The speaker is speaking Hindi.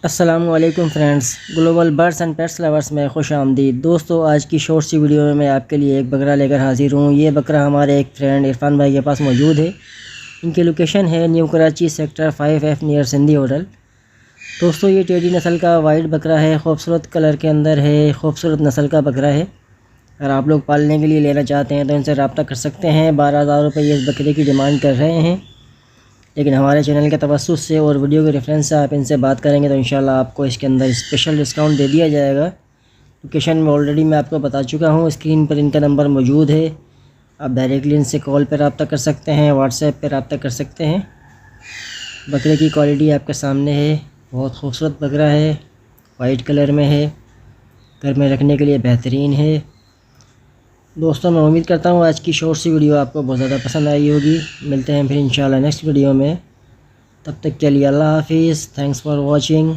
अस्सलामुअलैकुम friends, global birds and pets lovers में खुश आमदीद। दोस्तों, आज की शॉर्ट सी वीडियो में मैं आपके लिए एक बकरा लेकर हाजिर हूँ। ये बकरा हमारे एक फ्रेंड इरफान भाई के पास मौजूद है। इनकी लोकेशन है new Karachi sector 5F near Sindhi hotel. दोस्तों, ये टेडी नस्ल का वाइट बकरा है, खूबसूरत कलर के अंदर है, खूबसूरत नस्ल का बकरा है। अगर आप लोग पालने के लिए लेना चाहते हैं तो इनसे रब्ता कर सकते हैं। 12,000 रुपये ये इस बकरे की डिमांड कर रहे हैं, लेकिन हमारे चैनल के तवस्सुस से और वीडियो के रेफरेंस से आप इनसे बात करेंगे तो इंशाल्लाह आपको इसके अंदर स्पेशल डिस्काउंट दे दिया जाएगा। लोकेशन में ऑलरेडी मैं आपको बता चुका हूँ, स्क्रीन पर इनका नंबर मौजूद है। आप डायरेक्टली इनसे कॉल पर रब्ता कर सकते हैं, व्हाट्सएप पर रब्ता कर सकते हैं। बकरे की क्वालिटी आपके सामने है, बहुत खूबसूरत बकरा है, वाइट कलर में है, घर में रखने के लिए बेहतरीन है। दोस्तों, मैं उम्मीद करता हूँ आज की शॉर्ट सी वीडियो आपको बहुत ज़्यादा पसंद आई होगी। मिलते हैं फिर इंशाल्लाह नेक्स्ट वीडियो में। तब तक के लिए अल्लाह हाफिज़। Thanks for watching.